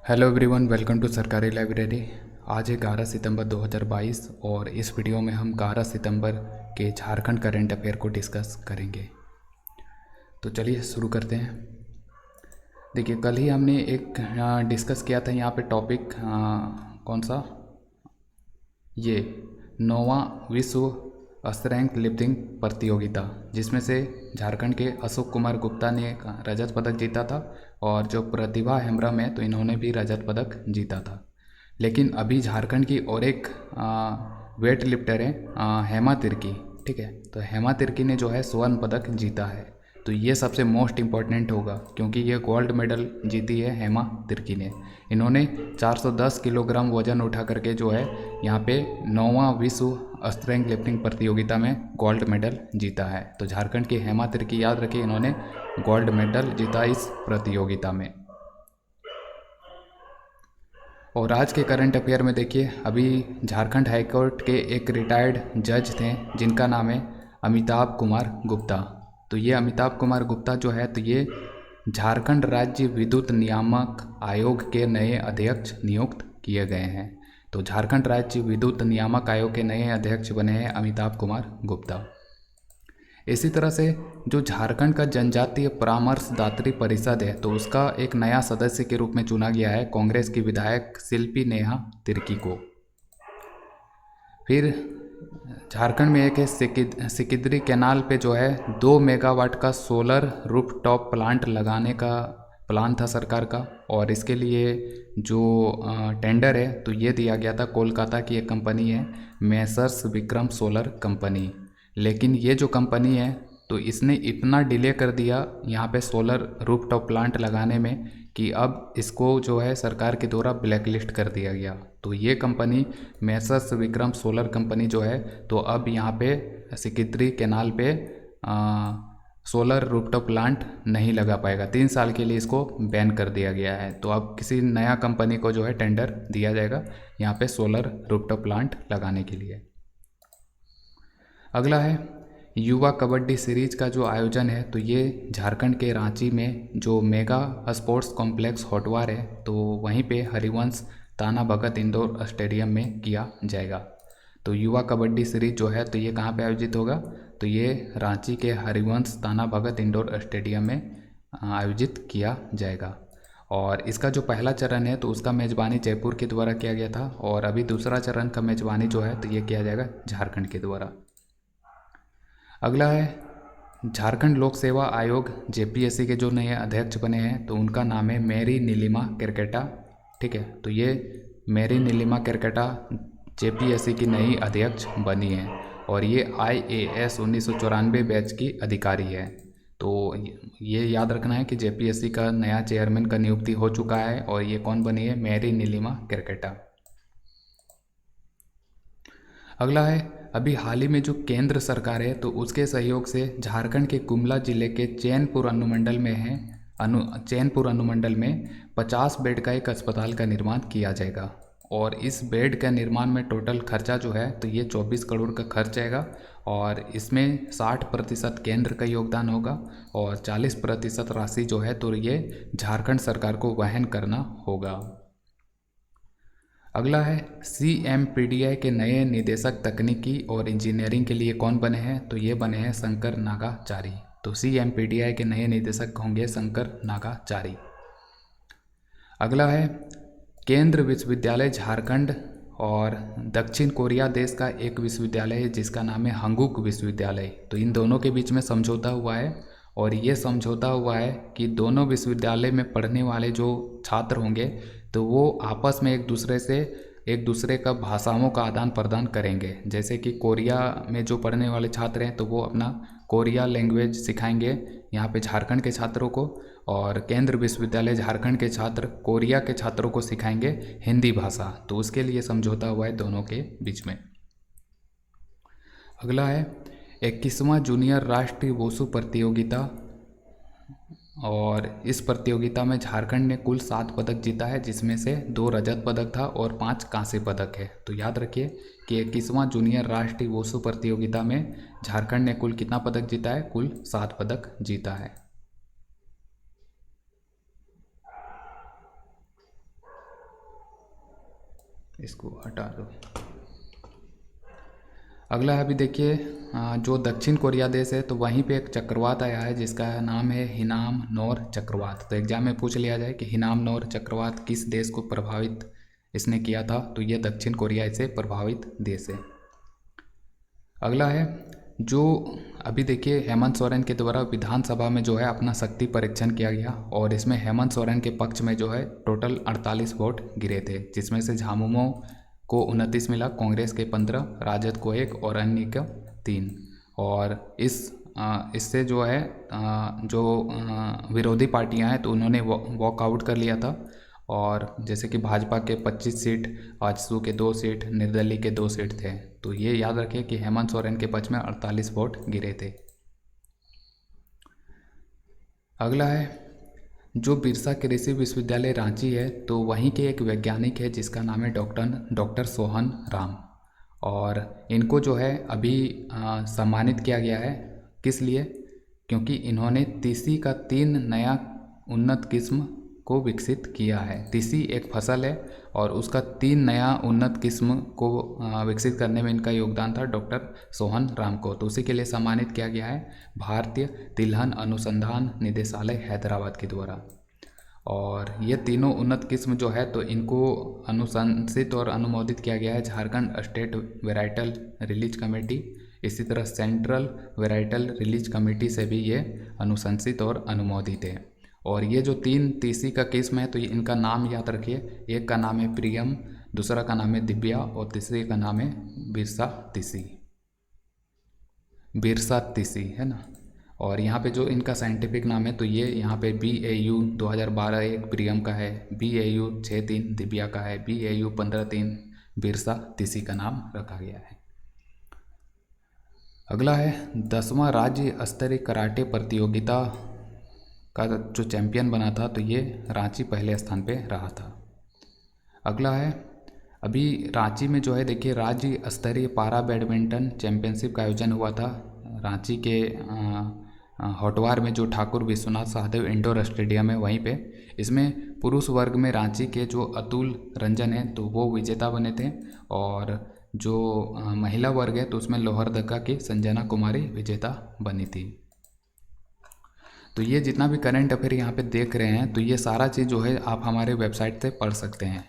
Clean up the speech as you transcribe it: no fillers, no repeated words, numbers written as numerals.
Hello everyone, welcome to सरकारी library. आज है 11 सितंबर 2022 और इस वीडियो में हम 11 सितंबर के झारखंड करंट अफेयर को डिस्कस करेंगे। तो चलिए शुरू करते हैं। देखिए, कल ही हमने एक डिस्कस किया था यहाँ पे टॉपिक कौन सा, ये 9वां विश्व स्ट्रेंथ लिफ्टिंग प्रतियोगिता, जिसमें से झारखंड के अशोक कुमार गुप्ता ने एक रजत पदक जीता था और जो प्रतिभा हेम्ब्रम है तो इन्होंने भी रजत पदक जीता था। लेकिन अभी झारखंड की और एक वेट लिफ्टर है हेमा तिर्की। ठीक है, तो हेमा तिर्की ने जो है स्वर्ण पदक जीता है। तो ये सबसे मोस्ट इम्पॉर्टेंट होगा क्योंकि ये गोल्ड मेडल जीती है हेमा तिर्की ने। इन्होंने 410 किलोग्राम वजन उठा करके जो है यहाँ पे 9वां विश्व स्ट्रेंथ लिफ्टिंग प्रतियोगिता में गोल्ड मेडल जीता है। तो झारखंड की हेमा तिर्की, याद रखिए, इन्होंने गोल्ड मेडल जीता इस प्रतियोगिता में। और आज के करंट अफेयर में देखिए, अभी झारखंड हाईकोर्ट के एक रिटायर्ड जज थे जिनका नाम है अमिताभ कुमार गुप्ता। तो ये अमिताभ कुमार गुप्ता जो है तो ये झारखंड राज्य विद्युत नियामक आयोग के नए अध्यक्ष नियुक्त किए गए हैं। तो झारखंड राज्य विद्युत नियामक आयोग के नए अध्यक्ष बने हैं अमिताभ कुमार गुप्ता। इसी तरह से जो झारखंड का जनजातीय परामर्शदात्री परिषद है तो उसका एक नया सदस्य के रूप में चुना गया है कांग्रेस की विधायक शिल्पी नेहा तिर्की को। फिर झारखंड में एक है सिकिदरी कैनाल पे जो है 2 मेगावाट का सोलर रूफटॉप प्लांट लगाने का प्लान था सरकार का, और इसके लिए जो टेंडर है तो ये दिया गया था कोलकाता की एक कंपनी है मैसर्स विक्रम सोलर कंपनी। लेकिन ये जो कंपनी है तो इसने इतना डिले कर दिया यहाँ पे सोलर रूफटॉप प्लांट लगाने में कि अब इसको जो है सरकार के द्वारा ब्लैक लिस्ट कर दिया गया। तो ये company Messrs Vikram solar company जो है तो अब यहाँ पे सिकिदरी कैनाल पे सोलर रूफटॉप प्लांट नहीं लगा पाएगा। 3 साल के लिए इसको बैन कर दिया गया है। तो अब किसी नया कंपनी को जो है टेंडर दिया जाएगा यहाँ पे सोलर रूफटॉप प्लांट लगाने के लिए। अगला है युवा कबड्डी सीरीज का जो आयोजन है तो ये झारखंड के रांची में जो मेगा स्पोर्ट्स कॉम्प्लेक्स होटवार है तो वहीं पे हरिवंश ताना भगत इंडोर स्टेडियम में किया जाएगा। तो युवा कबड्डी सीरीज जो है तो ये कहाँ पे आयोजित होगा, तो ये रांची के हरिवंश ताना भगत इंडोर स्टेडियम में आयोजित किया जाएगा। और इसका जो पहला चरण है तो उसका मेज़बानी जयपुर के द्वारा किया गया था और अभी दूसरा चरण का मेज़बानी जो है तो ये किया जाएगा झारखंड के द्वारा। अगला है झारखंड लोक सेवा आयोग जेपीएससी के जो नए अध्यक्ष बने हैं तो उनका नाम है मेरी नीलिमा केरकेटा। ठीक है, तो ये मेरी नीलिमा केरकेटा जेपीएससी की नई अध्यक्ष बनी है और ये IAS 1994 बैच की अधिकारी है। तो ये याद रखना है कि जेपीएससी का नया चेयरमैन का नियुक्ति हो चुका है और ये कौन बनी है, मेरी नीलिमा केरकेटा। अगला है अभी हाल ही में जो केंद्र सरकार है तो उसके सहयोग से झारखंड के गुमला जिले के चैनपुर अनुमंडल में है चैनपुर अनुमंडल में 50 बेड का एक अस्पताल का निर्माण किया जाएगा। और इस बेड का निर्माण में टोटल खर्चा जो है तो ये 24 करोड़ का खर्च आएगा और इसमें 60% केंद्र का योगदान होगा और 40% राशि जो है तो ये झारखंड सरकार को वहन करना होगा। अगला है CMPDI के नए निदेशक तकनीकी और इंजीनियरिंग के लिए कौन बने हैं, तो ये बने हैं शंकर नागाचारी। तो CMPDI के नए निदेशक होंगे शंकर नागाचारी। अगला है केंद्र विश्वविद्यालय झारखंड और दक्षिण कोरिया देश का एक विश्वविद्यालय है जिसका नाम है हंगुक विश्वविद्यालय। तो इन दोनों के बीच में समझौता हुआ है और ये समझौता हुआ है कि दोनों विश्वविद्यालय में पढ़ने वाले जो छात्र होंगे तो वो आपस में एक दूसरे का भाषाओं का आदान प्रदान करेंगे। जैसे कि कोरिया में जो पढ़ने वाले छात्र हैं तो वो अपना कोरिया लैंग्वेज सिखाएंगे यहाँ पे झारखंड के छात्रों को, और केंद्र विश्वविद्यालय झारखंड के छात्र कोरिया के छात्रों को सिखाएंगे हिंदी भाषा। तो उसके लिए समझौता हुआ है दोनों के बीच में। अगला है 21वां जूनियर राष्ट्रीय वुशु प्रतियोगिता और इस प्रतियोगिता में झारखंड ने कुल 7 पदक जीता है जिसमें से 2 रजत पदक था और 5 कांस्य पदक है। तो याद रखिए कि 21वां जूनियर राष्ट्रीय वुशु प्रतियोगिता में झारखंड ने कुल कितना पदक जीता है, कुल 7 पदक जीता है। इसको हटा दो। अगला है, अभी देखिए जो दक्षिण कोरिया देश है तो वहीं पे एक चक्रवात आया है जिसका नाम है हिनाम नोर चक्रवात। तो एग्जाम में पूछ लिया जाए कि हिनाम नोर चक्रवात किस देश को प्रभावित इसने किया था, तो ये दक्षिण कोरिया से प्रभावित देश है। अगला है, जो अभी देखिए हेमंत सोरेन के द्वारा विधानसभा में जो है अपना शक्ति परीक्षण किया गया और इसमें हेमंत सोरेन के पक्ष में जो है टोटल 48 वोट गिरे थे, जिसमें से झामुमो को 29 मिला, कांग्रेस के 15, राजद को 1 और अन्य को 3। और इससे जो है जो विरोधी पार्टियां हैं तो उन्होंने वॉकआउट कर लिया था। और जैसे कि भाजपा के 25 सीट, आजसू के 2 सीट, निर्दलीय के 2 सीट थे। तो ये याद रखें कि हेमंत सोरेन के पक्ष में 48 वोट गिरे थे। अगला है, जो बिरसा कृषि विश्वविद्यालय रांची है तो वहीं के एक वैज्ञानिक है जिसका नाम है डॉक्टर सोहन राम। और इनको जो है अभी सम्मानित किया गया है। किस लिए? क्योंकि इन्होंने तीसी का 3 नया उन्नत किस्म को विकसित किया है। तीसी एक फसल है और उसका 3 नया उन्नत किस्म को विकसित करने में इनका योगदान था डॉक्टर सोहन राम को। तो उसी के लिए सम्मानित किया गया है भारतीय तिलहन अनुसंधान निदेशालय हैदराबाद के द्वारा। और ये तीनों उन्नत किस्म जो है तो इनको अनुशंसित और अनुमोदित किया गया है Jharkhand state varietal release committee, इसी तरह सेंट्रल वेराइटल रिलीज कमेटी से भी ये अनुशंसित और अनुमोदित है। और ये जो 3 तीसी का किस्म है तो इनका नाम याद रखिए, एक का नाम है प्रियम, दूसरा का नाम है दिव्या और तीसरे का नाम है बिरसा तीसी है ना। और यहाँ पे जो इनका साइंटिफिक नाम है तो ये यहाँ पे BAU 2012 एक प्रियम का है, BAU 63 दिव्या का है, BAU 15-3 बिरसा तीसी का नाम रखा गया है। अगला है, 10वां राज्य स्तरीय कराटे प्रतियोगिता का जो चैंपियन बना था तो ये रांची पहले स्थान पे रहा था। अगला है, अभी रांची में जो है देखिए राज्य स्तरीय पारा बैडमिंटन चैंपियनशिप का आयोजन हुआ था रांची के होटवार में, जो ठाकुर विश्वनाथ सहदेव इंडोर स्टेडियम है वहीं पे। इसमें पुरुष वर्ग में रांची के जो अतुल रंजन है तो वो विजेता बने थे और जो महिला वर्ग है तो उसमें लोहरदगा की संजना कुमारी विजेता बनी थी। तो ये जितना भी करंट अफेयर यहाँ पे देख रहे हैं तो ये सारा चीज़ जो है आप हमारे वेबसाइट से पढ़ सकते हैं।